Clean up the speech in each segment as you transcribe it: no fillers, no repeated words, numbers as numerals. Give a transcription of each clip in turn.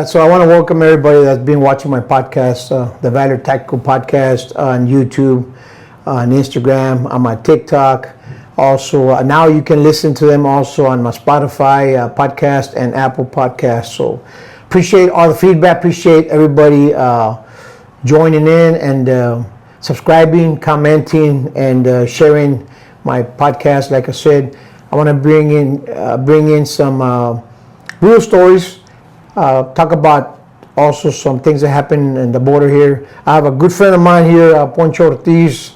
So I want to welcome everybody that's been watching my podcast, the Valor Tactical Podcast on YouTube, on Instagram, on my TikTok. Also, now you can listen to them also on my Spotify podcast and Apple podcast. So appreciate all the feedback. Appreciate everybody joining in and subscribing, commenting, and sharing my podcast. Like I said, I want to bring in some real stories. Talk about also some things that happen in the border here. I have a good friend of mine here, Poncho Ortiz.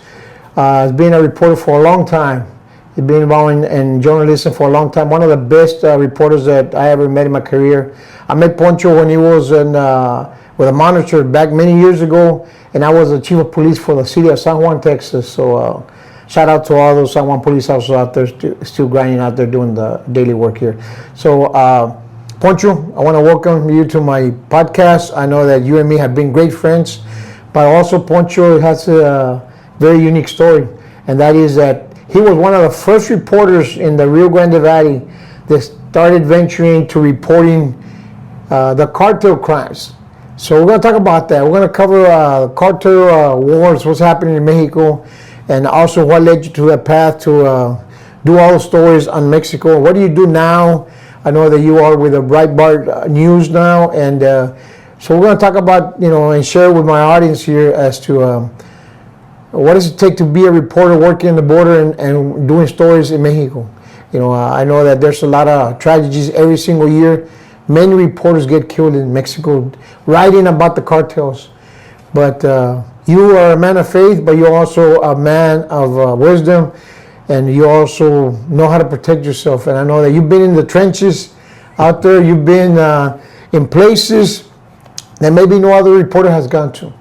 Has been a reporter for a long time. He's been involved in journalism for a long time. One of the best reporters that I ever met in my career. I met Poncho when he was with a monitor back many years ago, and I was the chief of police for the city of San Juan, Texas. So shout out to all those San Juan police officers out there still grinding out there doing the daily work here. So Poncho, I want to welcome you to my podcast. I know that you and me have been great friends, but also Poncho has a very unique story, and that is that he was one of the first reporters in the Rio Grande Valley that started venturing to reporting the cartel crimes. So we're going to talk about that. We're going to cover cartel wars, what's happening in Mexico, and also what led you to that path to do all the stories on Mexico. What do you do now? I know that you are with the Breitbart News now, and so we're going to talk about, and share with my audience here as to what does it take to be a reporter working in the border and doing stories in Mexico. I know that there's a lot of tragedies every single year. Many reporters get killed in Mexico writing about the cartels. But you are a man of faith, but you're also a man of wisdom, and you also know how to protect yourself. And I know that you've been in the trenches out there. You've been in places that maybe no other reporter has gone to.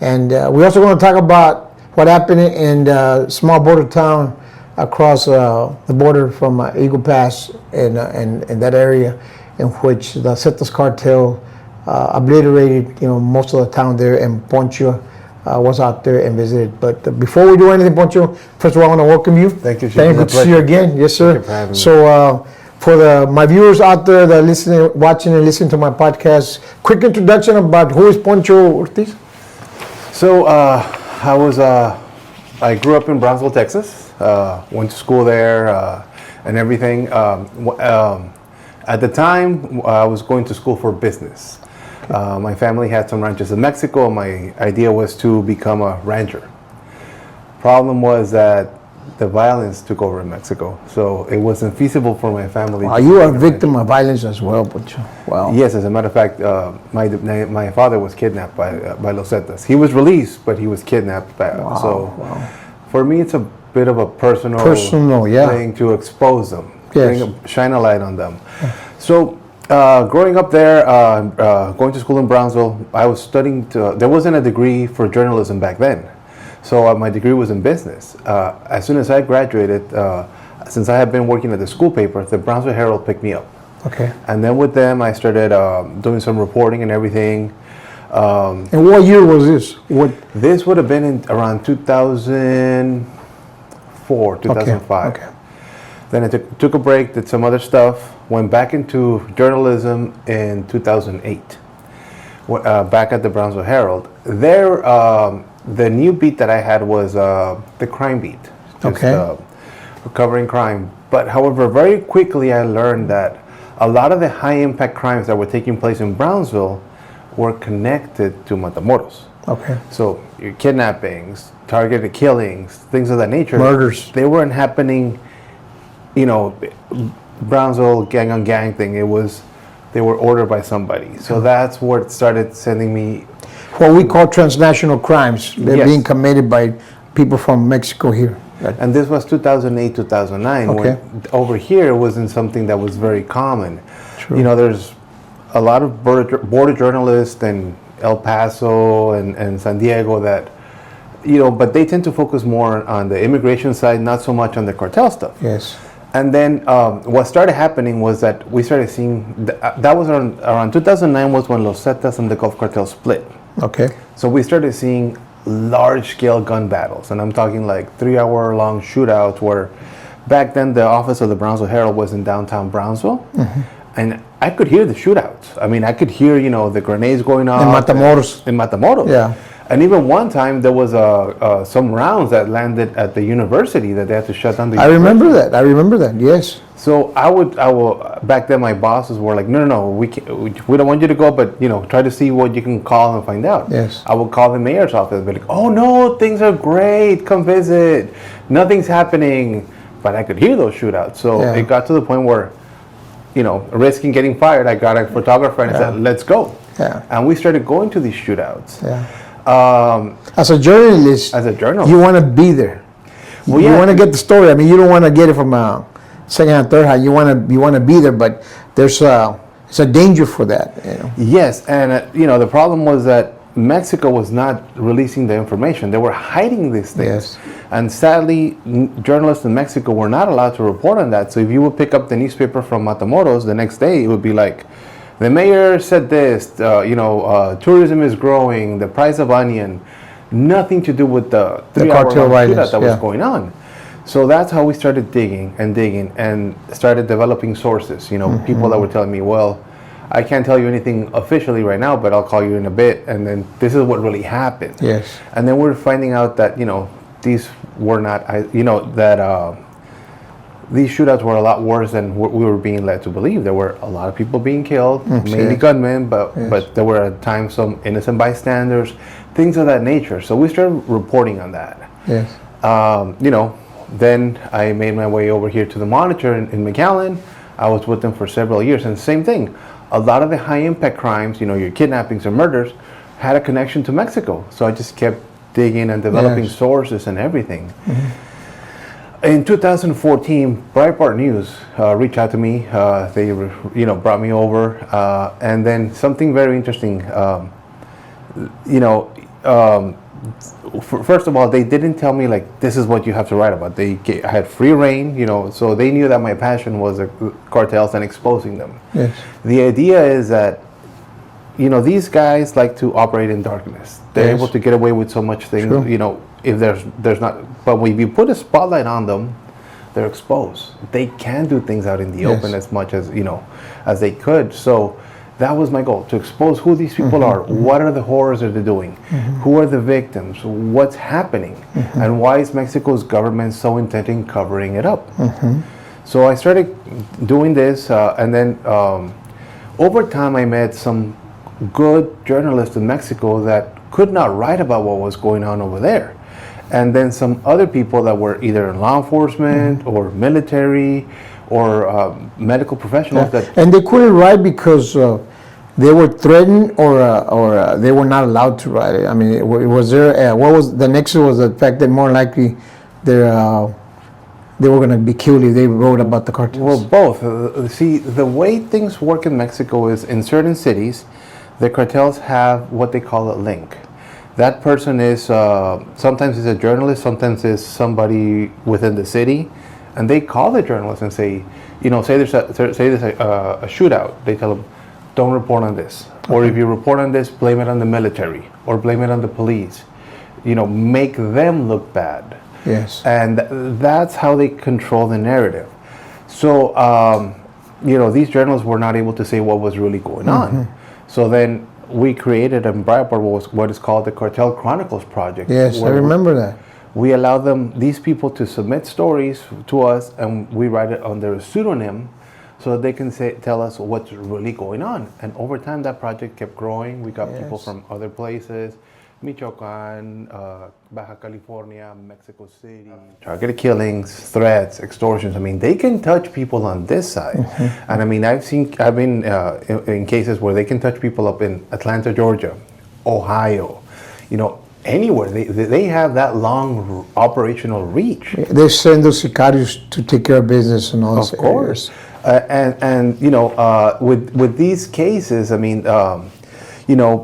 And we also want to talk about what happened in a small border town across the border from Eagle Pass in that area, in which the Zeta cartel obliterated most of the town there, and Poncho was out there and visited. But before we do anything, Poncho, first of all, I want to welcome you. Thank you. Thank you. Good to see you again. Yes, sir. Thank you for having me. So for my viewers out there that are watching and listening to my podcast, quick introduction about who is Poncho Ortiz. So I grew up in Brownsville, Texas. Went to school there and everything. At the time, I was going to school for business. My family had some ranches in Mexico. My idea was to become a rancher. Problem was that the violence took over in Mexico, so it wasn't feasible for my family. Wow, you are a victim of violence as well, Poncho. Wow. Yes, as a matter of fact, my father was kidnapped by Los Zetas. He was released, but he was kidnapped. For me, it's a bit of a personal thing to expose them, shine a light on them. So growing up there, going to school in Brownsville, I was studying. There wasn't a degree for journalism back then. So my degree was in business. As soon as I graduated, since I had been working at the school paper, the Brownsville Herald picked me up. Okay. And then with them, I started doing some reporting and everything. And what year was this? This would have been in around 2004, 2005. Okay. Then I took a break, did some other stuff, went back into journalism in 2008, back at the Brownsville Herald. There, the new beat that I had was the crime beat, covering crime. But however, very quickly I learned that a lot of the high impact crimes that were taking place in Brownsville were connected to Matamoros. Okay. So your kidnappings, targeted killings, things of that nature. Murders. They weren't happening, Brownsville gang on gang thing. They were ordered by somebody. So that's what started sending me. What we call transnational crimes. They're being committed by people from Mexico here. And this was 2008, 2009. Okay. When over here, it wasn't something that was very common. True. There's a lot of border journalists in El Paso and San Diego that, but they tend to focus more on the immigration side, not so much on the cartel stuff. Yes. And then what started happening was that we started seeing, that was around 2009 was when Los Zetas and the Gulf Cartel split. Okay. So we started seeing large-scale gun battles, and I'm talking like 3-hour-long shootouts where back then the office of the Brownsville Herald was in downtown Brownsville, and I could hear the shootouts. I mean, I could hear, the grenades going off. In Matamoros. In Matamoros. Yeah. And even one time there was some rounds that landed at the university that they had to shut down the university. I remember that, yes. So I will, back then my bosses were like, no, we don't want you to go, but, try to see what you can call and find out. Yes. I would call the mayor's office and be like, oh no, things are great, come visit. Nothing's happening. But I could hear those shootouts. So it got to the point where, risking getting fired, I got a photographer and I said, let's go. Yeah. And we started going to these shootouts. Yeah. As a journalist, you want to be there. Well, you want to get the story. I mean, you don't want to get it from second-hand, third-hand. You want to be there, but there's it's a danger for that. Yes, and the problem was that Mexico was not releasing the information. They were hiding these things. Yes. And sadly, journalists in Mexico were not allowed to report on that. So if you would pick up the newspaper from Matamoros, the next day it would be like, the mayor said this, tourism is growing, the price of onion, nothing to do with the 3-hour shootout that was going on. So that's how we started digging and started developing sources. People that were telling me, well, I can't tell you anything officially right now, but I'll call you in a bit. And then this is what really happened. Yes. And then we're finding out that, these were not, these shootouts were a lot worse than what we were being led to believe. There were a lot of people being killed, mainly gunmen, but there were at times some innocent bystanders, things of that nature. So we started reporting on that. Yes. Then I made my way over here to the Monitor in McAllen. I was with them for several years, and same thing. A lot of the high-impact crimes, your kidnappings and murders, had a connection to Mexico. So I just kept digging and developing sources and everything. Mm-hmm. In 2014, Breitbart News reached out to me. They, brought me over, and then something very interesting. First of all, they didn't tell me like this is what you have to write about. I had free reign, so they knew that my passion was cartels and exposing them. Yes. The idea is that, these guys like to operate in darkness. They're able to get away with so much things. True. If there's not, but when you put a spotlight on them, they're exposed. They can do things out in the open as much as as they could. So that was my goal, to expose who these people are, what are the horrors that they're doing, who are the victims, what's happening, and why is Mexico's government so intent in covering it up. So I started doing this, and then over time I met some good journalists in Mexico that could not write about what was going on over there. And then some other people that were either in law enforcement or military or medical professionals and they couldn't write because they were threatened or they were not allowed to write it. I mean, was there what was the next was the fact that more likely they were going to be killed if they wrote about the cartels? Well, both. See, the way things work in Mexico is in certain cities, the cartels have what they call a link. That person is sometimes is a journalist, sometimes is somebody within the city. And they call the journalists and say, say there's a shootout. They tell them, don't report on this. Or if you report on this, blame it on the military or blame it on the police. Make them look bad. Yes. And that's how they control the narrative. So, these journalists were not able to say what was really going on. So then we created in Breitbart what is called the Cartel Chronicles project. Yes, I remember that. We allow these people to submit stories to us, and we write it under a pseudonym so that they can tell us what's really going on. And over time, that project kept growing. We got people from other places, Michoacan, Baja California, Mexico City. Targeted killings, threats, extortions. I mean, they can touch people on this side. And I mean, I've been in cases where they can touch people up in Atlanta, Georgia, Ohio, anywhere. They have that long operational reach. They send those sicarios to take care of business and all. Of course. With these cases, I mean,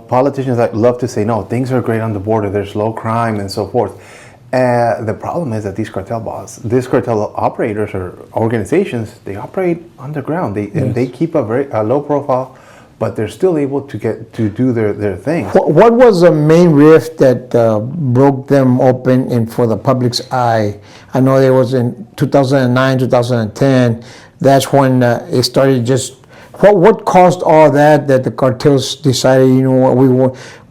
politicians that love to say, no, things are great on the border, there's low crime and so forth. The problem is that these cartel operators or organizations, they operate underground. They keep a very low profile, but they're still able to do their thing. What was the main rift that broke them open and for the public's eye? I know it was in 2009, 2010. That's when it started just what caused all that the cartels decided, you know what,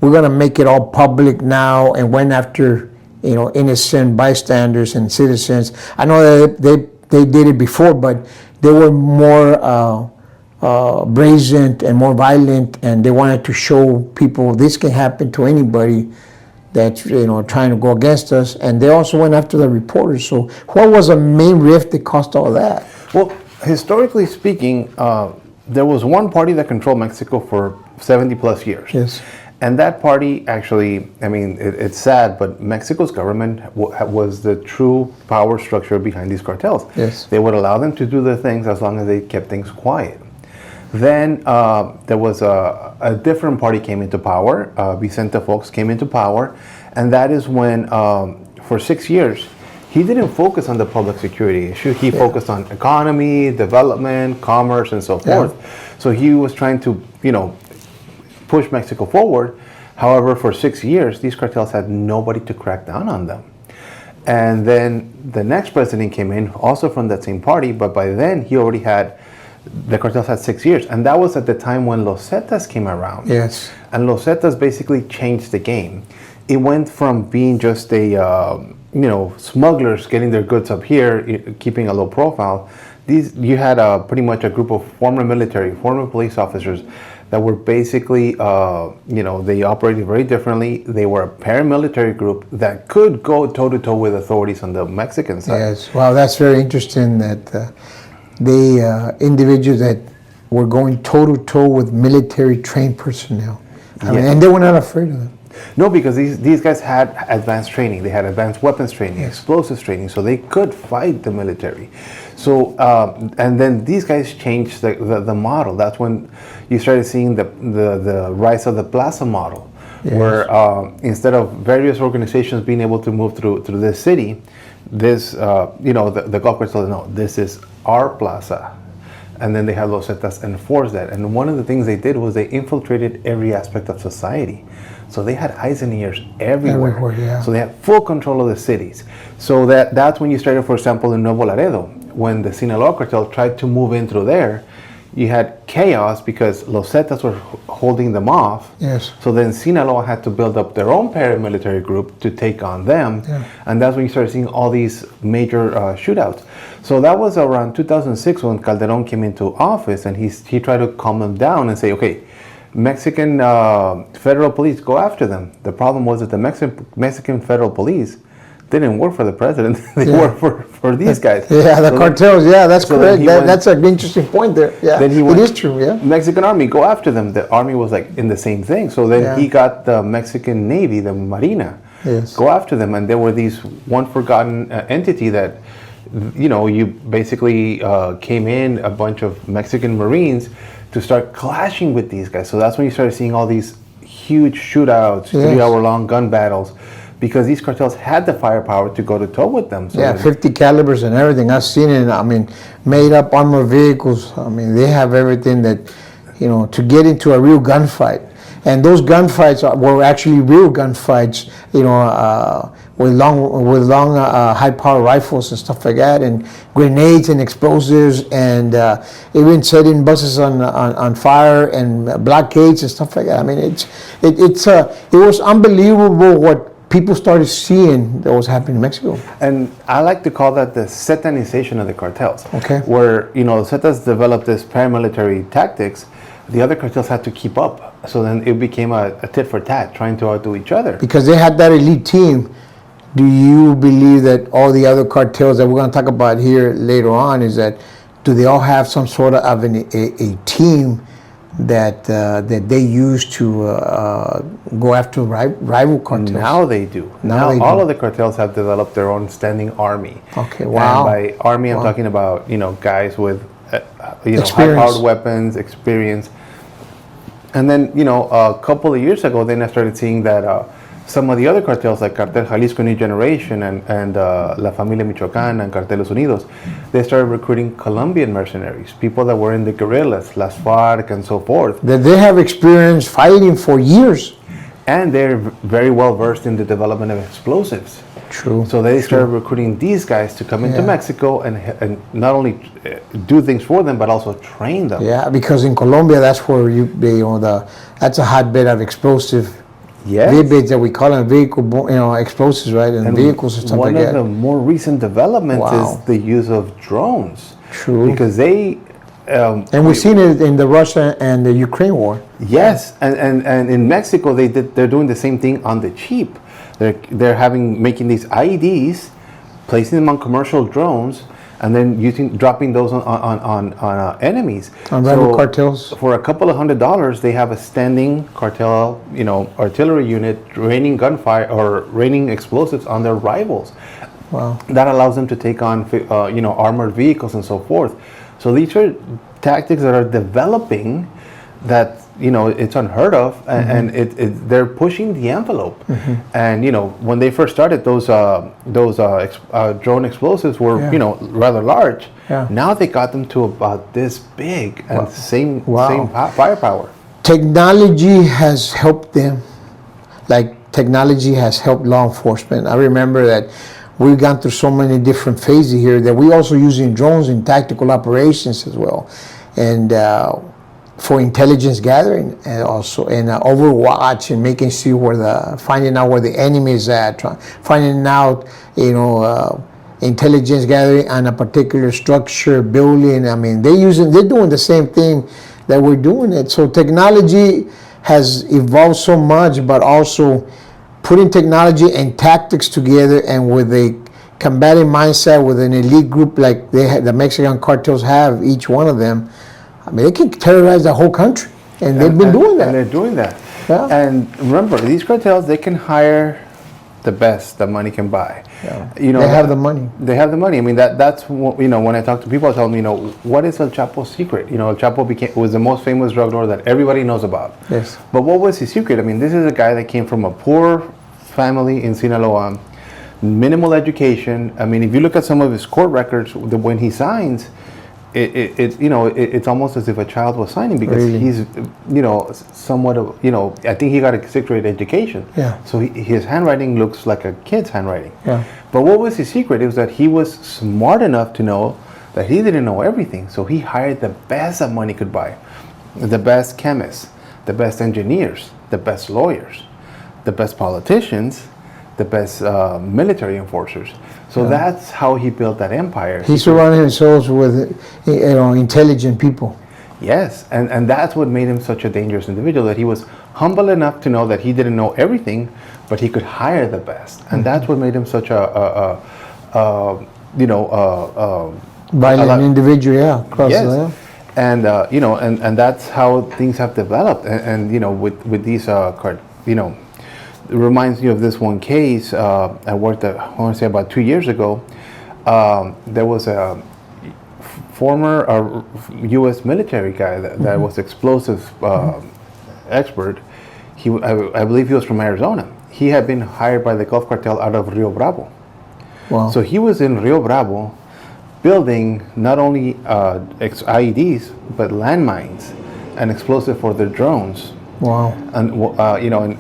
we're going to make it all public now, and went after, you know, innocent bystanders and citizens? I know that they did it before, but they were more brazen and more violent, and they wanted to show people this can happen to anybody that's, you know, trying to go against us. And they also went after the reporters. So what was the main rift that caused all that? Well, historically speaking, there was one party that controlled Mexico for 70 plus years. Yes. And that party actually, I mean, it's sad, but Mexico's government was the true power structure behind these cartels. Yes. They would allow them to do their things as long as they kept things quiet. Then there was a different party came into power. Vicente Fox came into power, and that is when, for 6 years, he didn't focus on the public security issue. He focused on economy, development, commerce, and so forth. So he was trying to, you know, push Mexico forward. However, for 6 years, these cartels had nobody to crack down on them. And then the next president came in, also from that same party, but by then he already had, the cartels had 6 years, and that was at the time when Los Zetas came around. Yes. And Los Zetas basically changed the game. It went from being just a, you know, smugglers getting their goods up here, keeping a low profile. You had pretty much a group of former military, former police officers that were basically, you know, they operated very differently. They were a paramilitary group that could go toe-to-toe with authorities on the Mexican side. Yes. Wow, that's very interesting that the individuals that were going toe-to-toe with military trained personnel. I mean, and they were not afraid of them. No, because these guys had advanced training. They had advanced weapons training, explosives training, so they could fight the military. So, and then these guys changed the model. That's when you started seeing the rise of the plaza model, where instead of various organizations being able to move through this city, this, you know, the Gulf cartel, no, this is our plaza. And then they had Los Zetas enforce that. And one of the things they did was they infiltrated every aspect of society. So they had eyes and ears everywhere. So they had full control of the cities. So that's when you started, for example, in Nuevo Laredo. When the Sinaloa cartel tried to move in through there, you had chaos because Los Zetas were holding them off. Yes. So then Sinaloa had to build up their own paramilitary group to take on them. And that's when you started seeing all these major shootouts. So that was around 2006 when Calderon came into office, and he tried to calm them down and say, okay, Mexican federal police, go after them. The problem was that the Mexican federal police didn't work for the president. They worked for these guys. Yeah, the cartels. That's correct. That's an interesting point there. Yeah, then it is true. Yeah, Mexican army, go after them. The army was like in the same thing. So then he got the Mexican Navy, the Marina, go after them. And there were these one forgotten entity that, you know, you basically came in, a bunch of Mexican Marines, to start clashing with these guys. So that's when you started seeing all these huge shootouts, 3-hour-long gun battles, because these cartels had the firepower to go to toe with them. So 50 calibers and everything. I've seen it. I mean, made up armored vehicles. I mean, they have everything that, you know, to get into a real gunfight. And those gunfights were actually real gunfights, you know, with long high-power rifles and stuff like that, and grenades and explosives, and even setting buses on fire and blockades and stuff like that. I mean, it was unbelievable what people started seeing that was happening in Mexico. And I like to call that the Zetanization of the cartels. Okay. Where, you know, the Zetas developed this paramilitary tactics, the other cartels had to keep up. So then it became a tit for tat, trying to outdo each other. Because they had that elite team. Do you believe that all the other cartels that we're going to talk about here later on, is that, do they all have some sort of a team that they use to go after rival cartels? Now they do. Now all of the cartels have developed their own standing army. Okay, wow. And by army, I'm talking about, you know, guys with high-powered weapons, experience. And then, you know, a couple of years ago, then I started seeing that some of the other cartels, like Cartel Jalisco New Generation and La Familia Michoacana and Carteles Unidos, they started recruiting Colombian mercenaries, people that were in the guerrillas, Las FARC and so forth. That they have experience fighting for years. and they're very well versed in the development of explosives. True. So they started recruiting these guys to come into Mexico and not only do things for them, but also train them. Yeah, because in Colombia, that's where that's a hotbed of explosive. Vehicles that we call them explosives, right? And vehicles and stuff like that. One of the more recent developments is the use of drones. True. Because they... and we've seen it in the Russia and the Ukraine war. Yes, and in Mexico, they're doing the same thing on the cheap. They're making these IEDs, placing them on commercial drones, and then dropping those on enemies. On rival cartels. For a couple of $100, they have a standing cartel, artillery unit raining gunfire or raining explosives on their rivals. Wow. That allows them to take on, armored vehicles and so forth. So these are tactics that are developing that it's unheard of, and they're pushing the envelope. And when they first started, those drone explosives were rather large. Now they got them to about this big and same firepower. Technology has helped them, like technology has helped law enforcement. I remember that we've gone through so many different phases here that we also using drones in tactical operations as well, and for intelligence gathering, and also in Overwatch, and making sure finding out where the enemy is at, finding out intelligence gathering on a particular structure, building. I mean, they're doing the same thing that we're doing it. So technology has evolved so much, but also putting technology and tactics together, and with a combating mindset, with an elite group like the Mexican cartels have, each one of them. I mean, they can terrorize the whole country, and they've been doing that. And they're doing that. Yeah. And remember, these cartels, they can hire the best that money can buy. Yeah. They have the money. They have the money. I mean, that's what, when I talk to people, I tell them, what is El Chapo's secret? El Chapo was the most famous drug lord that everybody knows about. Yes. But what was his secret? I mean, this is a guy that came from a poor family in Sinaloa, minimal education. I mean, if you look at some of his court records, when he signs, it's almost as if a child was signing, because he's somewhat of I think he got a 6th grade education. Yeah. So his handwriting looks like a kid's handwriting. Yeah. But what was his secret? It was that he was smart enough to know that he didn't know everything. So he hired the best that money could buy, the best chemists, the best engineers, the best lawyers, the best politicians, the best military enforcers. So that's how he built that empire. He surrounded himself with intelligent people. Yes, and that's what made him such a dangerous individual, that he was humble enough to know that he didn't know everything, but he could hire the best. And that's what made him such violent individual, yes. And and that's how things have developed. And with these it reminds me of this one case. I worked at, I want to say about 2 years ago. There was a former U.S. military guy that was explosive expert. I believe he was from Arizona. He had been hired by the Gulf Cartel out of Rio Bravo. Wow. So he was in Rio Bravo building not only IEDs, but landmines and explosive for their drones. Wow. And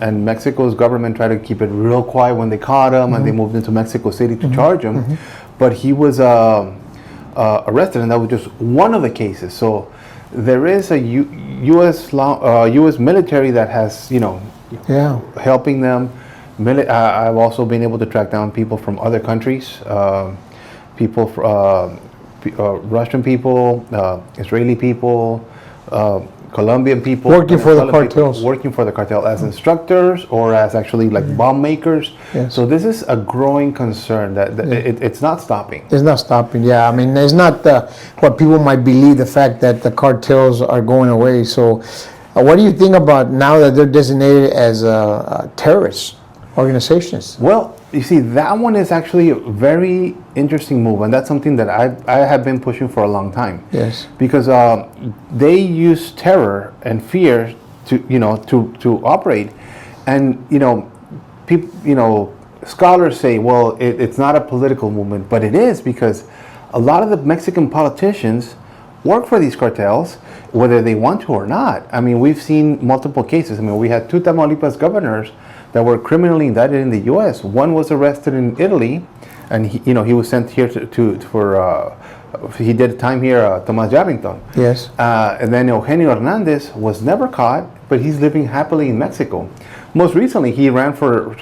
and Mexico's government tried to keep it real quiet when they caught him, and they moved into Mexico City to charge him. But he was arrested, and that was just one of the cases. So there is a U.S. military that has helping them. I've also been able to track down people from other countries, Russian people, Israeli people, Colombian people, working for the cartels, working for the cartel as instructors or as actually like bomb makers. Yes. So this is a growing concern that it's not stopping. It's not stopping. Yeah, I mean, it's not what people might believe, the fact that the cartels are going away. So what do you think about now that they're designated as terrorist organizations? Well, you see, that one is actually a very interesting move, and that's something that I have been pushing for a long time. Yes. Because they use terror and fear to operate, and people, scholars say, well, it's not a political movement, but it is, because a lot of the Mexican politicians work for these cartels, whether they want to or not. I mean, we've seen multiple cases. I mean, we had 2 Tamaulipas governors that were criminally indicted in the U.S. One was arrested in Italy, and he was sent here he did time here, Tomas Yarrington. Yes. And then Eugenio Hernandez was never caught, but he's living happily in Mexico. Most recently, he ran for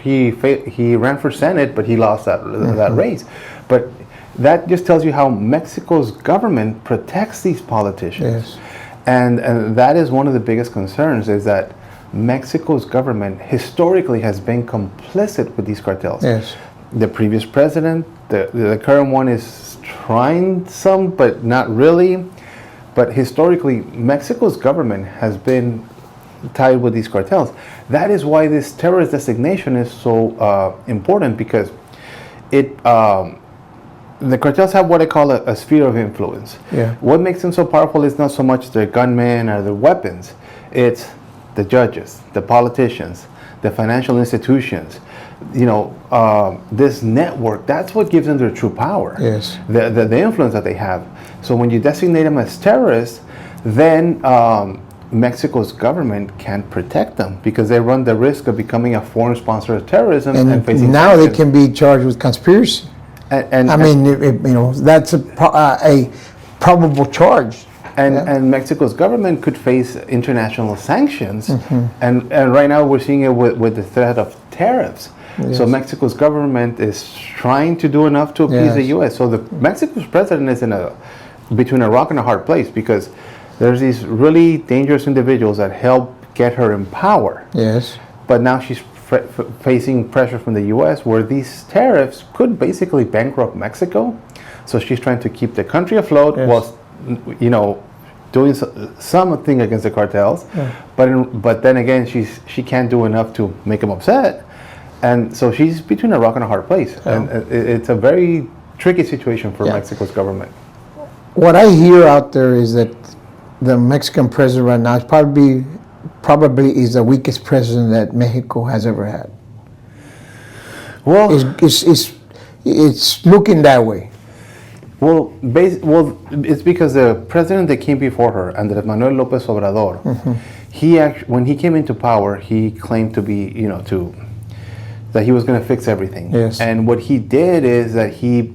Senate, but he lost that race. But that just tells you how Mexico's government protects these politicians. Yes. And that is one of the biggest concerns, is that Mexico's government historically has been complicit with these cartels. Yes. The previous president, the current one is trying some, but not really. But historically, Mexico's government has been tied with these cartels. That is why this terrorist designation is so important, because the cartels have what I call a sphere of influence. Yeah. What makes them so powerful is not so much their gunmen or their weapons. It's the judges, the politicians, the financial institutions. This network, that's what gives them their true power. Yes. The influence that they have. So when you designate them as terrorists, then Mexico's government can't protect them, because they run the risk of becoming a foreign sponsor of terrorism and facing now sanctions. they can be charged with conspiracy. That's a probable charge. And Mexico's government could face international sanctions, and right now we're seeing it with the threat of tariffs. Yes. So Mexico's government is trying to do enough to appease the U.S. So Mexico's president is between a rock and a hard place, because there's these really dangerous individuals that help get her in power. Yes. But now she's facing pressure from the U.S., where these tariffs could basically bankrupt Mexico. So she's trying to keep the country afloat, whilst doing something against the cartels. Yeah. But then again, she can't do enough to make them upset, and so she's between a rock and a hard place. Yeah. And it's a very tricky situation for Mexico's government. What I hear out there is that the Mexican president right now is probably is the weakest president that Mexico has ever had. Well, it's looking that way. Well, it's because the president that came before her, Andrés Manuel López Obrador, when he came into power, he claimed to be, that he was going to fix everything. Yes. And what he did is that he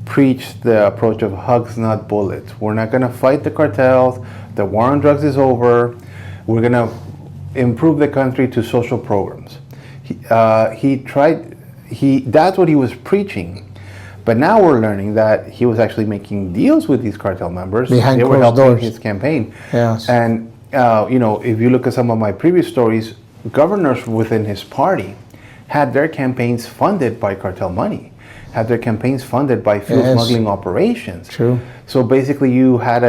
preached the approach of hugs, not bullets. We're not going to fight the cartels. The war on drugs is over. We're going to improve the country to social programs. That's what he was preaching. But now we're learning that he was actually making deals with these cartel members. Behind they were closed helping doors. his campaign. Yes. And, if you look at some of my previous stories, governors within his party had their campaigns funded by cartel money, had their campaigns funded by fuel smuggling operations. True. So basically you had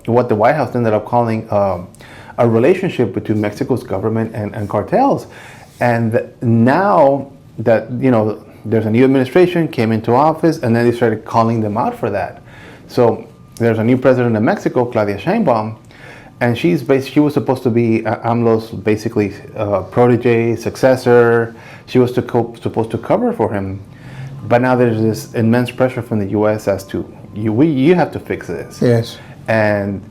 what the White House ended up calling a relationship between Mexico's government and cartels. And now that, there's a new administration came into office, and then they started calling them out for that. So there's a new president of Mexico, Claudia Sheinbaum, and she was supposed to be AMLO's basically protege, successor. She was supposed to cover for him. But now there's this immense pressure from the U.S. as to, you have to fix this. Yes. And,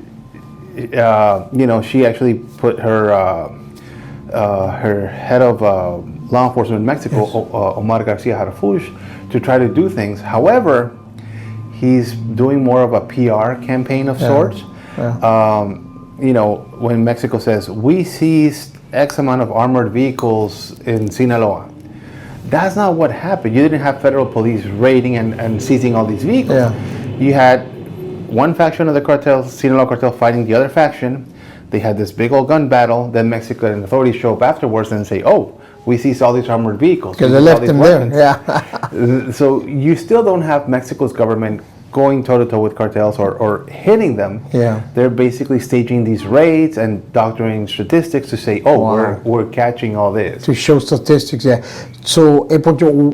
she actually put her head of law enforcement in Mexico, Omar Garcia Harfuch, to try to do things. However, he's doing more of a PR campaign of sorts. Yeah. When Mexico says, we seized X amount of armored vehicles in Sinaloa, that's not what happened. You didn't have federal police raiding and seizing all these vehicles. Yeah. You had one faction of the cartel, Sinaloa cartel, fighting the other faction. They had this big old gun battle. Then Mexican authorities show up afterwards and say, oh, we seized all these armored vehicles. Because they left them weapons. there, yeah. So you still don't have Mexico's government going toe-to-toe with cartels or hitting them. Yeah. They're basically staging these raids and doctoring statistics to say, oh, wow, we're catching all this. To show statistics, yeah. So, Poncho,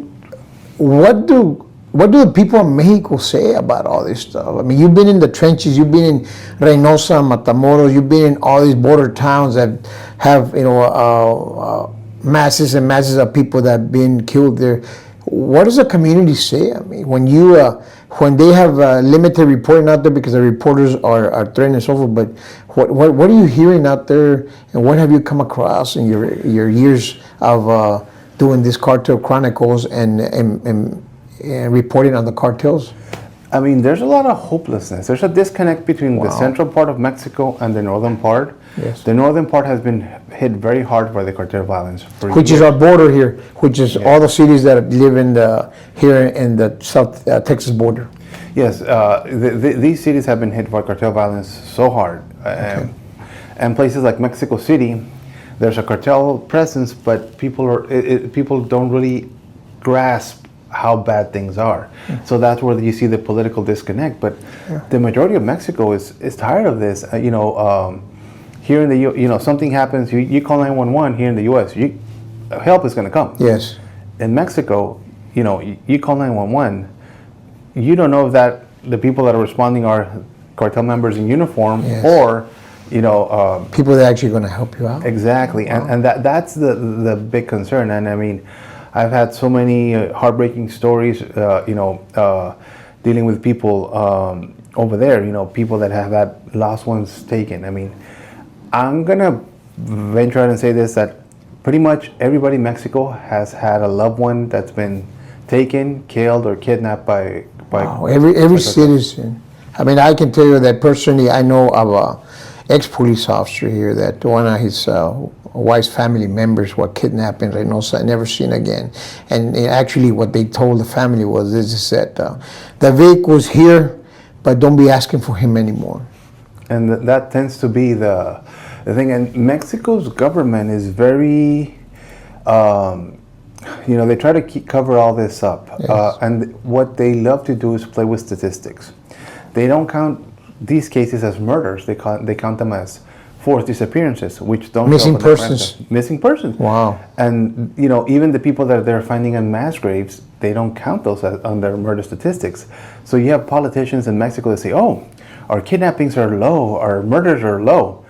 what do the people in Mexico say about all this stuff? I mean, you've been in the trenches, you've been in Reynosa, Matamoros, you've been in all these border towns that have, masses and masses of people that have been killed there. What does the community say? I mean, when you when they have limited reporting out there because the reporters are threatened and so forth, but what are you hearing out there, and what have you come across in your years of doing this Cartel Chronicles and reporting on the cartels? I mean, there's a lot of hopelessness. There's a disconnect between the central part of Mexico and the northern part. Yes. The northern part has been hit very hard by the cartel violence. Which is our border here, which is all the cities that live in here in the South Texas border. Yes, these cities have been hit by cartel violence so hard. Okay. And places like Mexico City, there's a cartel presence, but people don't really grasp how bad things are. So that's where you see the political disconnect. But the majority of Mexico is tired of this. Here in the something happens, you call 911 here in the U.S. Help is going to come. Yes. In Mexico, you call 911. You don't know if that the people that are responding are cartel members in uniform or people that are actually going to help you out. Exactly, and that's the big concern. And I mean, I've had so many heartbreaking stories, dealing with people over there, people that have had lost ones taken. I mean, I'm going to venture out and say this, that pretty much everybody in Mexico has had a loved one that's been taken, killed, or kidnapped by every citizen. I mean, I can tell you that personally, I know of a ex-police officer here that one of his wife's family members were kidnapped in Reynosa, never seen again. And actually what they told the family was this, that the vehicle's here, but don't be asking for him anymore. And that tends to be the thing. And Mexico's government is very, they try to cover all this up. Yes. And what they love to do is play with statistics. They don't count these cases as murders. They count them as forced disappearances, which don't missing persons. Missing persons. Wow. And even the people that they're finding in mass graves, they don't count those on their murder statistics. So you have politicians in Mexico that say, "Oh, our kidnappings are low, our murders are low."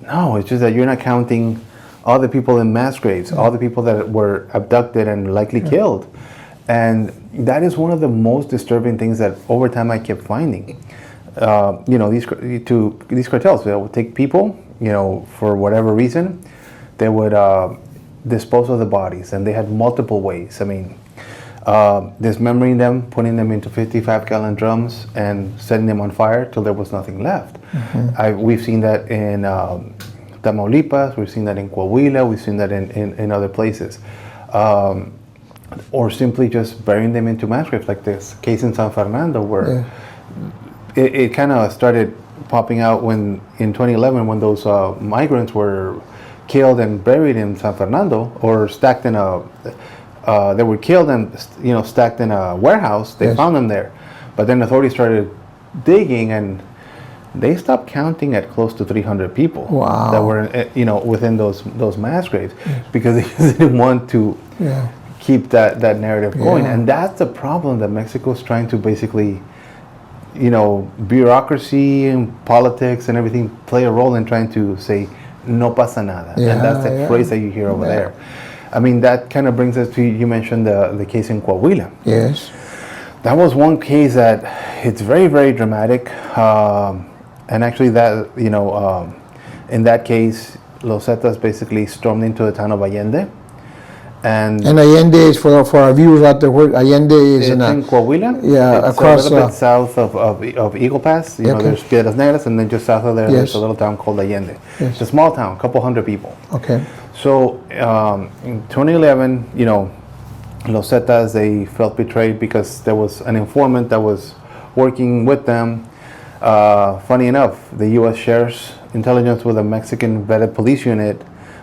No, it's just that you're not counting all the people in mass graves, all the people that were abducted and likely killed. And that is one of the most disturbing things that over time I kept finding. These cartels, they would take people, for whatever reason, they would dispose of the bodies, and they had multiple ways. I mean, dismembering them, putting them into 55-gallon drums, and setting them on fire till there was nothing left. Mm-hmm. We've seen that in Tamaulipas, we've seen that in Coahuila, we've seen that in other places. Or simply just burying them into mass graves, like this case in San Fernando, where it kind of started popping out in 2011 when those migrants were killed and buried in San Fernando, or stacked in they were killed and stacked in a warehouse. They found them there, but then authorities started digging, and they stopped counting at close to 300 people that were within those mass graves, because they just didn't want to keep that narrative going. And that's the problem that Mexico is trying to basically, bureaucracy and politics and everything play a role in trying to say no pasa nada. And that's the phrase that you hear over there. I mean, that kind of brings us to, you mentioned the case in Coahuila. Yes. That was one case that it's very, very dramatic. And actually that, in that case, Los Zetas basically stormed into the town of Allende. And Allende is, for our viewers out there, where Allende is in Coahuila. Yeah, it's across a little bit south of Eagle Pass. There's Piedras Negras, and then just south of there, there's a little town called Allende. Yes. It's a small town, a couple hundred people. Okay. So in 2011, Los Zetas, they felt betrayed because there was an informant that was working with them. Funny enough, the U.S. shares intelligence with a Mexican vetted police unit,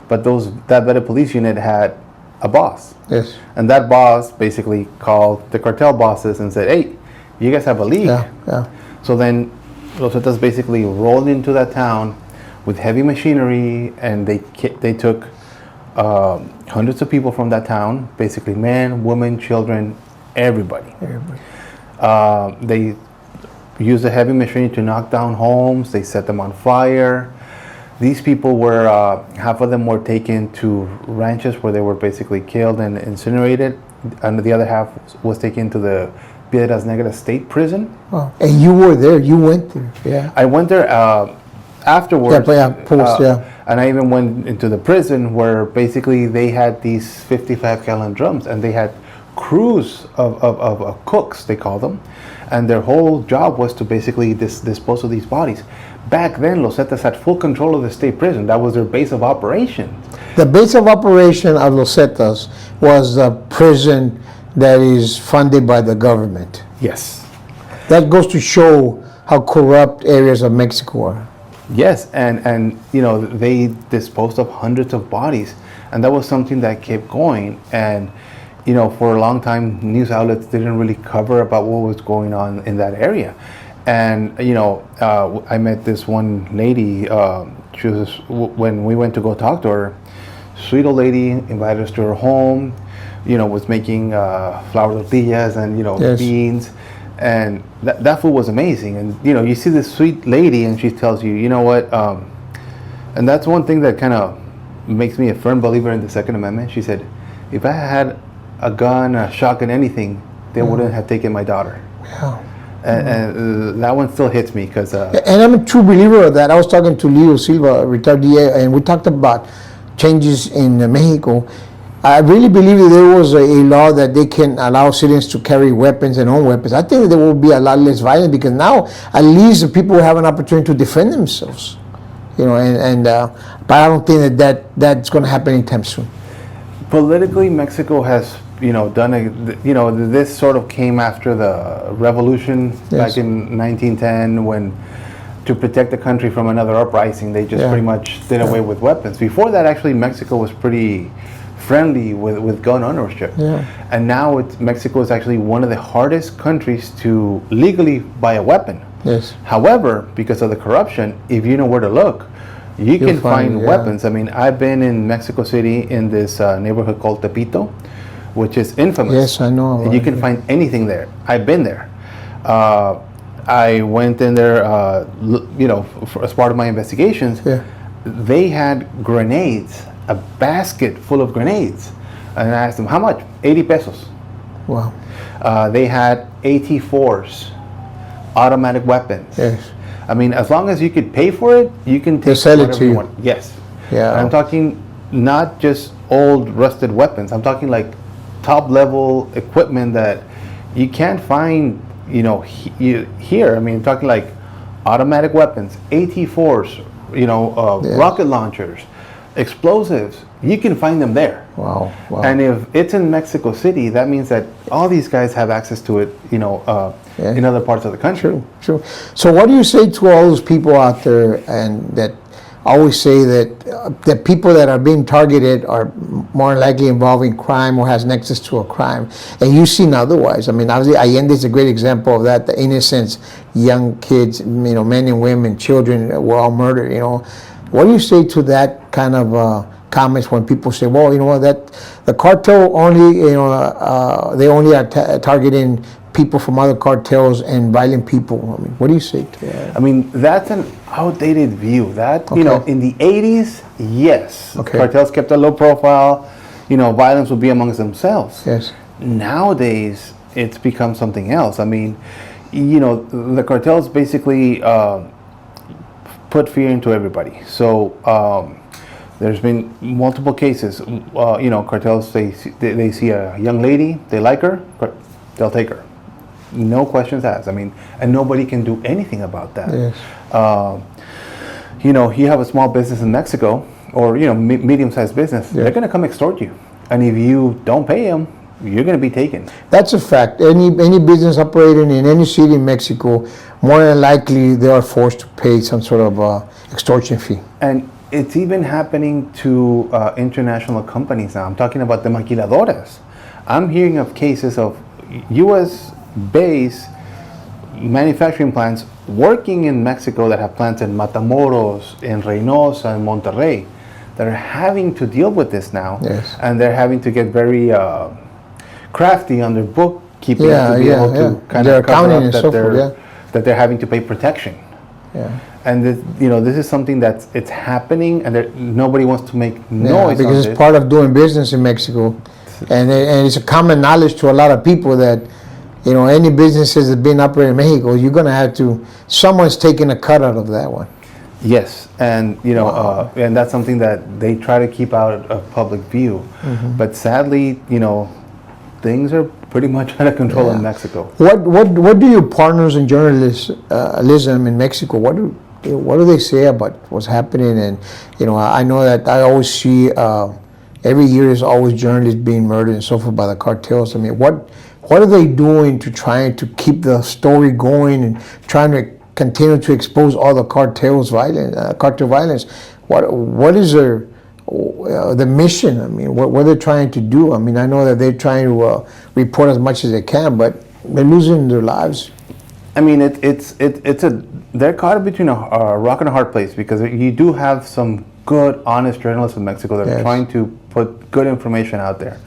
but that vetted police unit had a boss. Yes. And that boss basically called the cartel bosses and said, "Hey, you guys have a leak." Yeah. So then Los Zetas basically rolled into that town with heavy machinery, and they took hundreds of people from that town, basically men, women, children, everybody. They used the heavy machinery to knock down homes. They set them on fire. These people were, half of them were taken to ranches where they were basically killed and incinerated. and the other half was taken to the Piedras Negras State Prison. Oh. And you were there. You went there. Yeah. I went there afterwards. Yeah. And I even went into the prison where basically they had these 55-gallon drums, and they had crews of cooks, they call them, and their whole job was to basically dispose of these bodies. Back then, Los Zetas had full control of the state prison. That was their base of operation. The base of operation of Los Zetas was the prison that is funded by the government. Yes. That goes to show how corrupt areas of Mexico are. Yes, and you know, they disposed of hundreds of bodies, and that was something that kept going. And you know, for a long time, news outlets didn't really cover about what was going on in that area. And you know, I met this one lady. She was, when we went to go talk to her, sweet old lady, invited us to her home. You know, was making flour tortillas and Yes. beans. And that food was amazing. And you know, you see this sweet lady, and she tells you, you know what? And that's one thing that kind of makes me a firm believer in the Second Amendment. She said, if I had a gun, a shotgun, anything, they wouldn't have taken my daughter. Yeah. And that one still hits me because. And I'm a true believer of that. I was talking to Leo Silva, retired DA, and we talked about changes in Mexico. I really believe that there was a law that they can allow citizens to carry weapons and own weapons. I think there will be a lot less violence because now at least the people have an opportunity to defend themselves. You know, but I don't think that's going to happen anytime soon. Politically, Mexico has done this sort of came after the revolution. Yes. Back in 1910 when, to protect the country from another uprising, they just pretty much did away with weapons. Before that, actually, Mexico was pretty friendly with gun ownership. Yeah. And now Mexico is actually one of the hardest countries to legally buy a weapon. Yes. However, because of the corruption, if you know where to look, you can find weapons. I mean, I've been in Mexico City in this neighborhood called Tepito, which is infamous. Yes, I know. You can find anything there. I've been there. I went in there, as part of my investigations. Yeah. They had grenades, a basket full of grenades. And I asked them, how much? 80 pesos. Wow. They had AT-4s, automatic weapons. Yes. I mean, as long as you could pay for it, you can take sell it whatever to you you. want. Yes. Yeah. And I'm talking not just old rusted weapons. I'm talking like top level equipment that you can't find, here. I mean, I'm talking like automatic weapons, AT-4s, rocket launchers, explosives. You can find them there. Wow. And if it's in Mexico City, that means that all these guys have access to it, in other parts of the country. True. So what do you say to all those people out there and that always say that the people that are being targeted are more likely involving crime or has nexus to a crime, and you've seen otherwise? I mean, obviously Allende is a great example of that. The innocents, young kids, men and women, children were all murdered. What do you say to that kind of comments when people say, well, that the cartel only, they only are targeting people from other cartels and violent people? I mean, what do you say to that? I mean, that's an outdated view. That, in the 80s, yes, cartels kept a low profile, violence would be amongst themselves. Yes. Nowadays, it's become something else. I mean, the cartels basically put fear into everybody. So there's been multiple cases. Cartels, they see a young lady, they like her, they'll take her. No questions asked. I mean, and nobody can do anything about that. Yes. You have a small business in Mexico, or medium-sized business. They're going to come extort you, and if you don't pay them, you're going to be taken. That's a fact. Any business operating in any city in Mexico, more than likely they are forced to pay some sort of extortion fee. And it's even happening to international companies now. I'm talking about the maquiladoras. I'm hearing of cases of U.S.-based manufacturing plants working in Mexico that have plants in Matamoros, in Reynosa, and Monterrey that are having to deal with this now. Yes. And they're having to get very crafty on their bookkeeping to be able to kind of cover up that they're having to pay protection. Yeah. And this is something it's happening, and nobody wants to make noise. Because it's part of doing business in Mexico. And it's a common knowledge to a lot of people that, any businesses that have been operating in Mexico, you're going to have to, someone's taking a cut out of that one. Yes, and and that's something that they try to keep out of public view. Mm-hmm. But sadly, things are pretty much out of control in Mexico. What do your partners in journalism in Mexico? What do they say about what's happening? And I know that I always see every year there's always journalists being murdered and so forth by the cartels. I mean, what are they doing to try to keep the story going and trying to continue to expose all the cartel violence? What is the mission? I mean, what are they trying to do? I mean, I know that they're trying to report as much as they can, but they're losing their lives. I mean, they're caught between a rock and a hard place, because you do have some good, honest journalists in Mexico that are trying to put good information out there.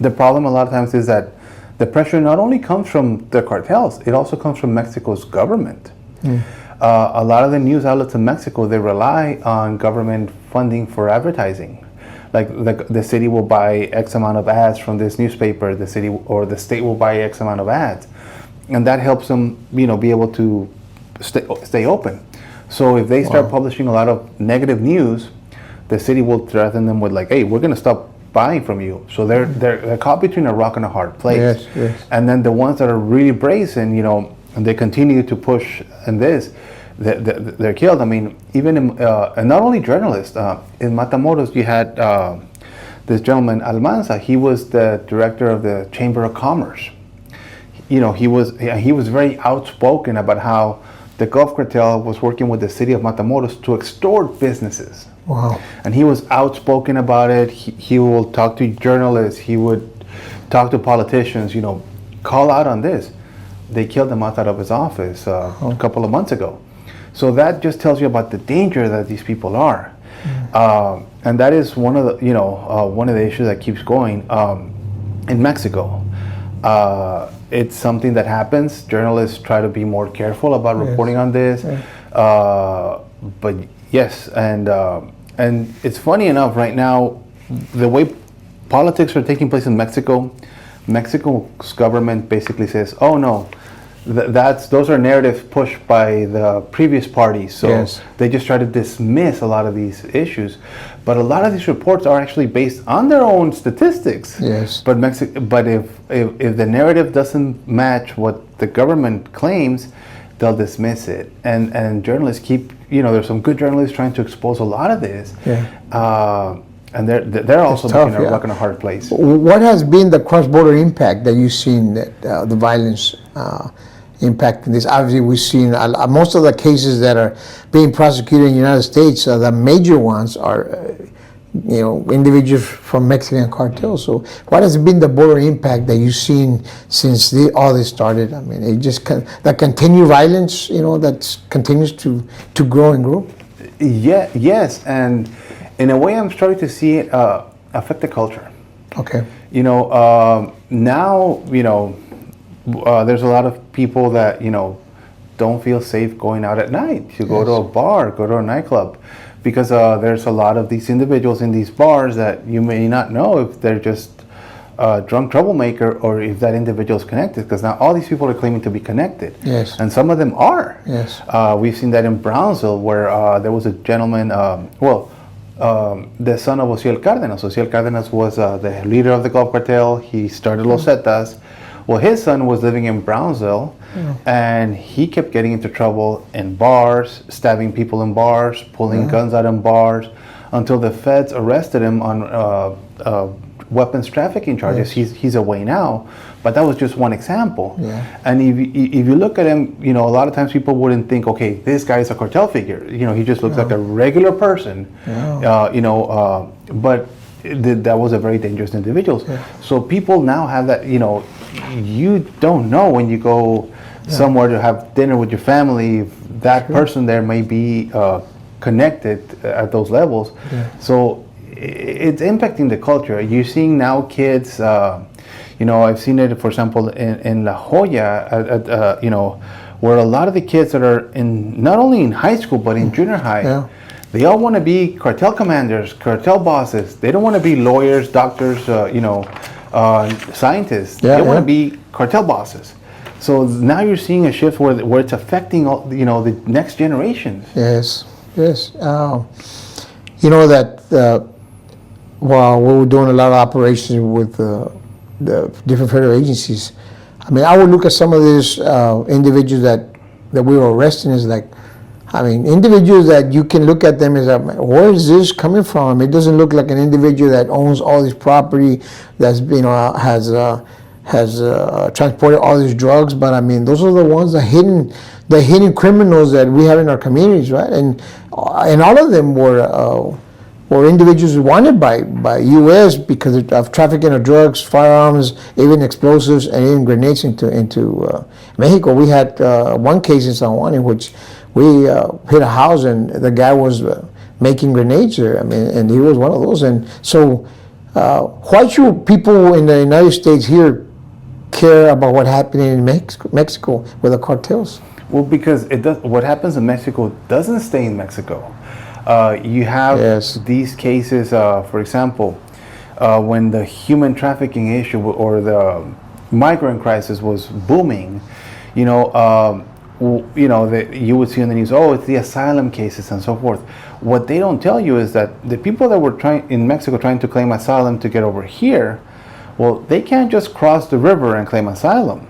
The problem a lot of times is that the pressure not only comes from the cartels, it also comes from Mexico's government. A lot of the news outlets in Mexico, they rely on government funding for advertising. Like the city will buy X amount of ads from this newspaper, the city or the state will buy X amount of ads. And that helps them, be able to stay open. So if they start publishing a lot of negative news, the city will threaten them with hey, we're going to stop buying from you. So they're caught between a rock and a hard place. Yes. And then the ones that are really brazen, and they continue to push in this, they're killed. I mean, even and not only journalists. In Matamoros, you had this gentleman Almanza. He was the director of the Chamber of Commerce. He was very outspoken about how the Gulf Cartel was working with the city of Matamoros to extort businesses. Wow. And he was outspoken about it. He will talk to journalists. He would talk to politicians, call out on this. They killed him out of his office a couple of months ago. So that just tells you about the danger that these people are. And that is one of the issues that keeps going in Mexico. It's something that happens. Journalists try to be more careful about reporting on this. But yes, and it's funny enough right now, the way politics are taking place in Mexico's government basically says, oh no, those are narratives pushed by the previous parties. So they just try to dismiss a lot of these issues. But a lot of these reports are actually based on their own statistics. Yes. But if the narrative doesn't match what the government claims, they'll dismiss it. And journalists keep, there's some good journalists trying to expose a lot of this. And they're also making a rock and a hard place. What has been the cross-border impact that you've seen, that the violence impact in this? Obviously, we've seen most of the cases that are being prosecuted in the United States, the major ones are, individuals from Mexican cartels. So what has been the border impact that you've seen since all this started? I mean, it just the continued violence, that continues to grow and grow? Yes, and in a way, I'm starting to see it affect the culture. Okay. Now, there's a lot of people that, don't feel safe going out at night to go to a bar, go to a nightclub, because there's a lot of these individuals in these bars that you may not know if they're just a drunk troublemaker or if that individual is connected, because now all these people are claiming to be connected. Yes. And some of them are. Yes. We've seen that in Brownsville, where there was a gentleman, the son of Ociel Cárdenas. Ociel Cárdenas was the leader of the Gulf Cartel. He started Los Zetas. Well, his son was living in Brownsville, and he kept getting into trouble in bars, stabbing people in bars, pulling guns out in bars, until the feds arrested him on weapons trafficking charges. He's away now, but that was just one example. And if you look at him, a lot of times people wouldn't think, okay, this guy is a cartel figure. He just looks like a regular person. But that was a very dangerous individual. So people now have that, you don't know when you go somewhere to have dinner with your family, if that person there may be connected at those levels. So it's impacting the culture. You're seeing now kids, I've seen it, for example, in La Jolla, where a lot of the kids that are not only in high school, but in junior high, they all want to be cartel commanders, cartel bosses. They don't want to be lawyers, doctors, scientists. They want to be cartel bosses. So now you're seeing a shift where it's affecting all, the next generations. Yes. While we were doing a lot of operations with the different federal agencies, I mean, I would look at some of these individuals that we were arresting as like, I mean, individuals that you can look at them as, where is this coming from? It doesn't look like an individual that owns all this property, that's has transported all these drugs. But I mean, those are the ones, the hidden criminals that we have in our communities, right? And all of them were individuals wanted by U.S. because of trafficking of drugs, firearms, even explosives, and even grenades into Mexico. We had one case in San Juan in which we hit a house and the guy was making grenades there. I mean, and he was one of those. And so, why should people in the United States here care about what happened in Mexico with the cartels? Well, because what happens in Mexico doesn't stay in Mexico. You have these cases, for example, when the human trafficking issue or the migrant crisis was booming, you would see in the news, it's the asylum cases and so forth. What they don't tell you is that the people that were in Mexico trying to claim asylum to get over here, well, they can't just cross the river and claim asylum.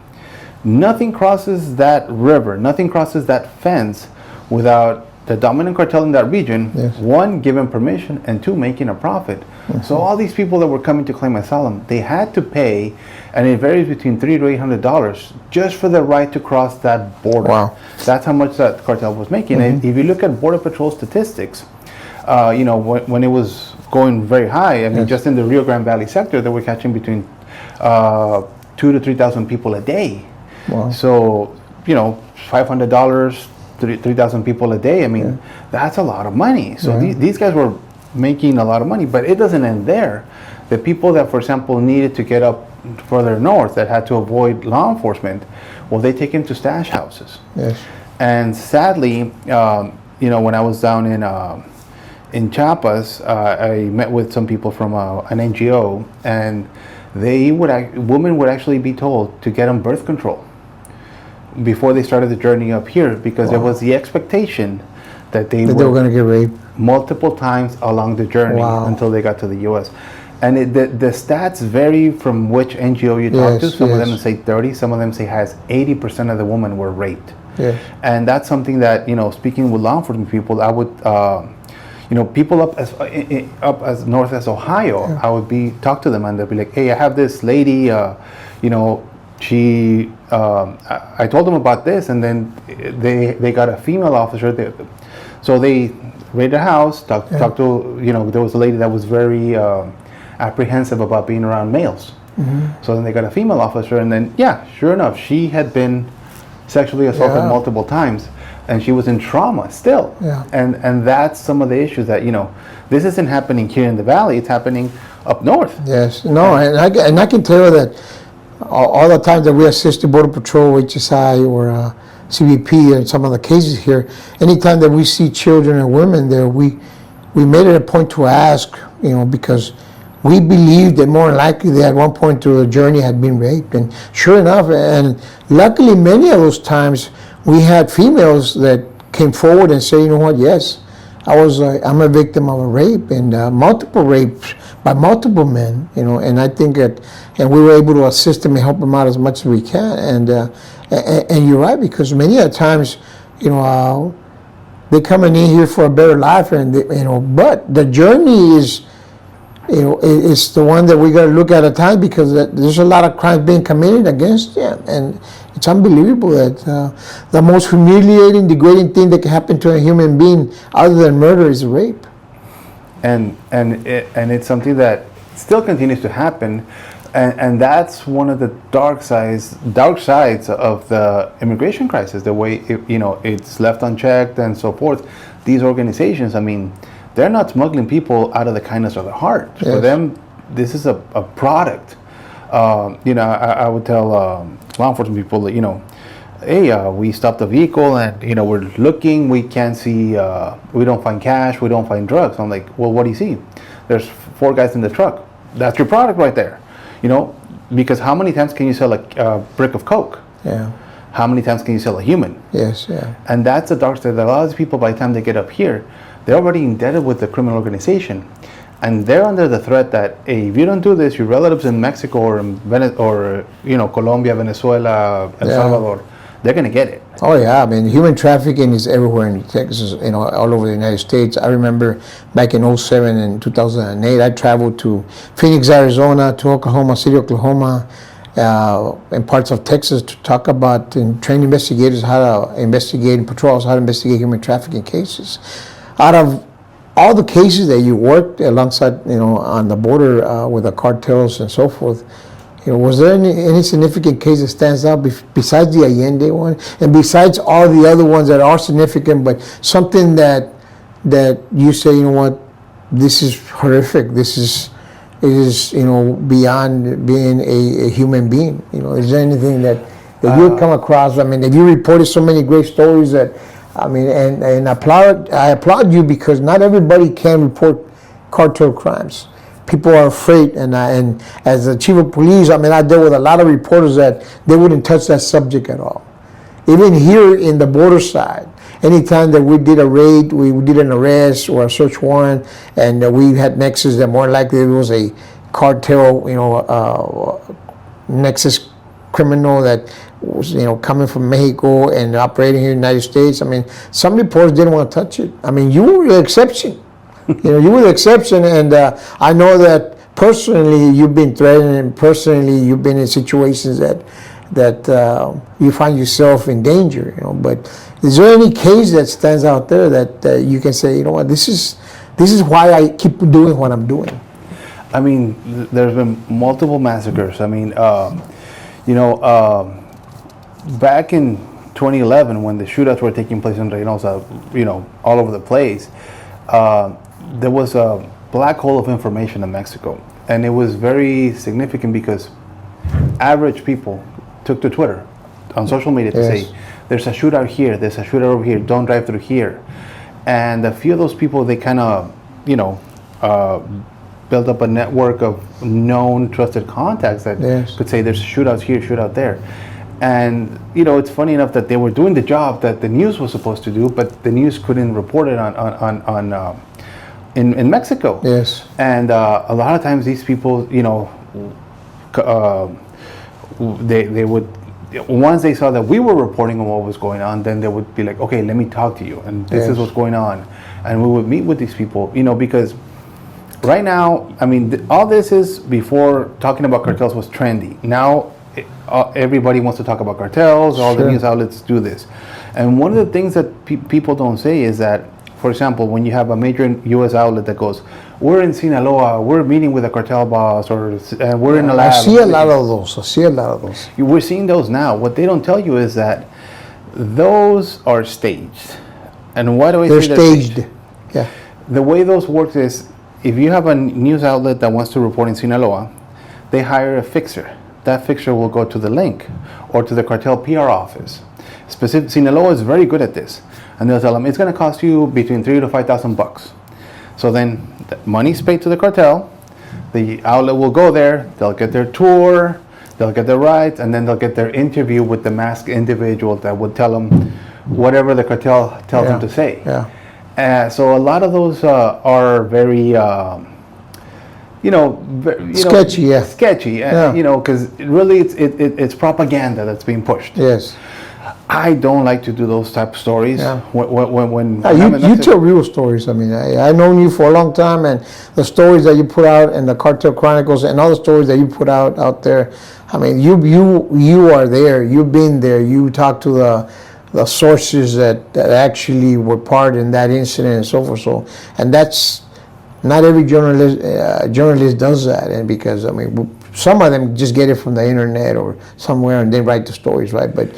Nothing crosses that river, nothing crosses that fence without the dominant cartel in that region, one, given permission, and two, making a profit. Mm-hmm. So all these people that were coming to claim asylum, they had to pay, and it varies between $300 to $800 just for the right to cross that border. Wow. That's how much that cartel was making. Mm-hmm. And if you look at Border Patrol statistics, when it was going very high, I mean, just in the Rio Grande Valley sector, they were catching between 2,000 to 3,000 people a day. Wow. So, $500, 3,000 people a day. I mean, that's a lot of money. So these guys were making a lot of money, but it doesn't end there. The people that, for example, needed to get up further north that had to avoid law enforcement, well, they take them to stash houses. Yes. And sadly, when I was down in Chiapas, I met with some people from an NGO, and women would actually be told to get on birth control before they started the journey up here, because there was the expectation that they were going to get raped multiple times along the journey until they got to the U.S. And the stats vary from which NGO you talk to. Some of them say 30, some of them say 80% of the women were raped. Yes. And that's something that, speaking with law enforcement people, I would, people up as north as Ohio, I would talk to them and they'd be like, hey, I have this lady, she, I told them about this, and then they got a female officer there. So they raided a house, talked to, there was a lady that was very apprehensive about being around males. Mm-hmm. So then they got a female officer, and then, sure enough, she had been sexually assaulted multiple times, and she was in trauma still. Yeah. And that's some of the issues that, this isn't happening here in the valley, it's happening up north. Yes, no, and I can tell you that all the times that we assisted Border Patrol, HSI, or CBP, and some of the cases here, anytime that we see children and women there, we made it a point to ask, because we believed that more than likely they at one point through the journey had been raped. And sure enough, and luckily many of those times we had females that came forward and said, yes, I'm a victim of a rape, and multiple rapes by multiple men, and I think that, and we were able to assist them and help them out as much as we can. And you're right, because many of the times, they're coming in here for a better life, and but the journey is, it's the one that we got to look at time, because there's a lot of crimes being committed against them, and it's unbelievable that the most humiliating, degrading thing that can happen to a human being other than murder is rape. And it's something that still continues to happen, and that's one of the dark sides of the immigration crisis. The way it's left unchecked and so forth. These organizations, I mean, they're not smuggling people out of the kindness of their heart. Yes. For them, this is a product. I would tell law enforcement people that hey, we stopped the vehicle and, we're looking, we can't see, we don't find cash, we don't find drugs. I'm like, well, what do you see? There's 4 guys in the truck. That's your product right there. Because how many times can you sell a brick of coke? Yeah. How many times can you sell a human? Yes, yeah. And that's the dark side. A lot of people, by the time they get up here, they're already indebted with the criminal organization. And they're under the threat that, hey, if you don't do this, your relatives in Mexico or Colombia, Venezuela, El Salvador, they're going to get it. Oh yeah, I mean, human trafficking is everywhere in Texas, all over the United States. I remember back in 2007 and 2008, I traveled to Phoenix, Arizona, to Oklahoma City, Oklahoma, and parts of Texas to talk about and train investigators how to investigate and patrols how to investigate human trafficking cases. Out of all the cases that you worked alongside, on the border with the cartels and so forth, was there any significant case that stands out besides the Allende one, and besides all the other ones that are significant, but something that you say, this is horrific. It is beyond being a human being. Is there anything that you come across? I mean, have you reported so many great stories that, and I applaud you, because not everybody can report cartel crimes. People are afraid, and as the chief of police, I dealt with a lot of reporters that they wouldn't touch that subject at all. Even here in the border side, anytime that we did a raid, we did an arrest or a search warrant, and we had nexus that more likely it was a cartel, nexus criminal that was, coming from Mexico and operating here in the United States. Some reporters didn't want to touch it. You were the exception. You were the exception, and I know that personally you've been threatened, and personally you've been in situations that you find yourself in danger. But is there any case that stands out there that you can say, this is why I keep doing what I'm doing? There's been multiple massacres. Back in 2011, when the shootouts were taking place in Reynosa, all over the place. There was a black hole of information in Mexico, and it was very significant because average people took to Twitter, on social media, to say, there's a shootout here, there's a shootout over here, don't drive through here. And a few of those people, they kind of, built up a network of known, trusted contacts that could say there's shootouts here, shootout there. And, it's funny enough that they were doing the job that the news was supposed to do, but the news couldn't report it in Mexico. Yes. And a lot of times these people, they would, once they saw that we were reporting on what was going on, then they would be like, okay, let me talk to you, and this is what's going on. And we would meet with these people, because right now, all this is before talking about cartels was trendy. Now, everybody wants to talk about cartels, all the news outlets do this. And one of the things that people don't say is that, for example, when you have a major U.S. outlet that goes, we're in Sinaloa, we're meeting with a cartel boss, or we're in a lab. I see a lot of those. We're seeing those now. What they don't tell you is that those are staged. And why do I say they're staged? Yeah. The way those work is, if you have a news outlet that wants to report in Sinaloa, they hire a fixer. That fixer will go to the link or to the cartel PR office. Sinaloa is very good at this. And they'll tell them, it's going to cost you between $3,000 to $5,000. So then the money's paid to the cartel. The outlet will go there. They'll get their tour. They'll get their rights. And then they'll get their interview with the masked individual that would tell them whatever the cartel tells them to say. Yeah. So a lot of those are very, sketchy. Sketchy. Because really it's propaganda that's being pushed. Yes. I don't like to do those type of stories. Yeah. When you tell real stories. I've known you for a long time, and the stories that you put out in the Cartel Chronicles and all the stories that you put out there. You are there. You've been there. You talk to the sources that actually were part in that incident and so forth. So, and that's not every journalist does that, and because some of them just get it from the internet or somewhere and they write the stories, right? But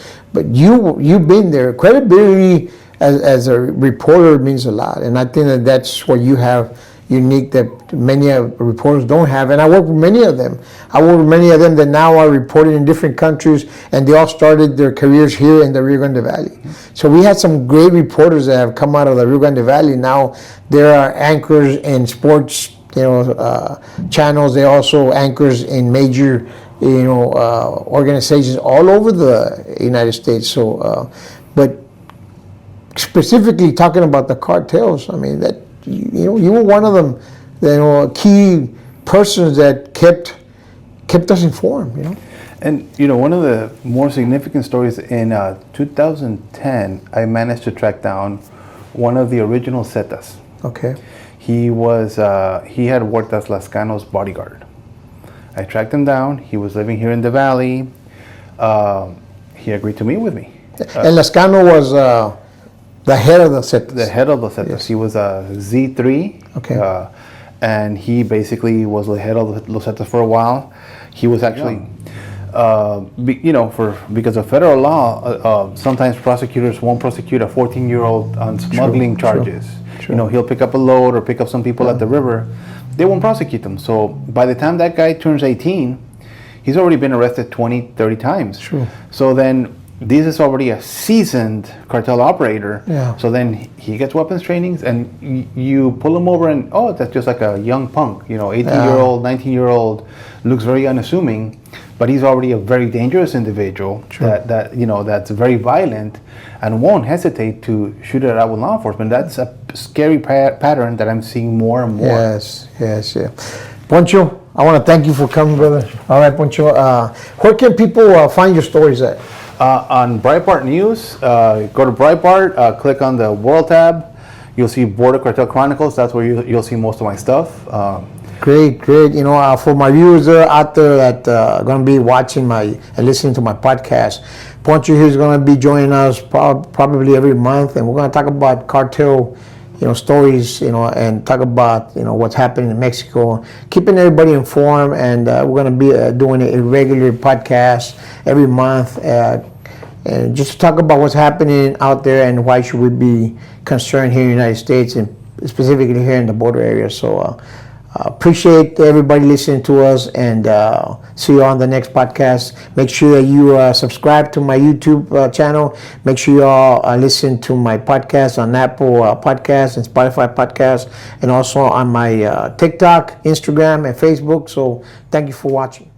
you've been there. Credibility as a reporter means a lot, and I think that's what you have unique that many reporters don't have. And I work with many of them. I work with many of them that now are reporting in different countries, and they all started their careers here in the Rio Grande Valley. So we had some great reporters that have come out of the Rio Grande Valley. Now there are anchors in sports, channels. They're also anchors in major, organizations all over the United States. So, but specifically talking about the cartels, I mean, that you were one of them, key persons that kept us informed. And one of the more significant stories in 2010, I managed to track down one of the original Zetas. Okay. He had worked as Lascano's bodyguard. I tracked him down. He was living here in the valley. He agreed to meet with me. And Lascano was the head of the Zetas. The head of the Zetas. Yes. He was a Z3. Okay. And he basically was the head of the Zetas for a while. He was actually, because of federal law, sometimes prosecutors won't prosecute a 14-year-old on smuggling charges. True. He'll pick up a load or pick up some people at the river. They won't prosecute them. So by the time that guy turns 18, he's already been arrested 20, 30 times. True. So then this is already a seasoned cartel operator. Yeah. So then he gets weapons trainings, and you pull him over, and that's just like a young punk, 18-year-old, 19-year-old, looks very unassuming, but he's already a very dangerous individual. True. That's very violent and won't hesitate to shoot it out with law enforcement. That's a scary pattern that I'm seeing more and more. Yes. Poncho, I want to thank you for coming, brother. All right, Poncho. Where can people find your stories at? On Breitbart News, go to Breitbart, click on the World tab. You'll see Border Cartel Chronicles. That's where you'll see most of my stuff. Great. For my viewers out there that are going to be watching and listening to my podcast, Poncho here is going to be joining us probably every month, and we're going to talk about cartel, stories, and talk about, what's happening in Mexico, keeping everybody informed, and we're going to be doing a regular podcast every month, and just to talk about what's happening out there and why should we be concerned here in the United States and specifically here in the border area. So appreciate everybody listening to us, and see you on the next podcast. Make sure that you subscribe to my YouTube channel. Make sure you all listen to my podcast on Apple Podcasts and Spotify Podcasts, and also on my TikTok, Instagram, and Facebook. So thank you for watching.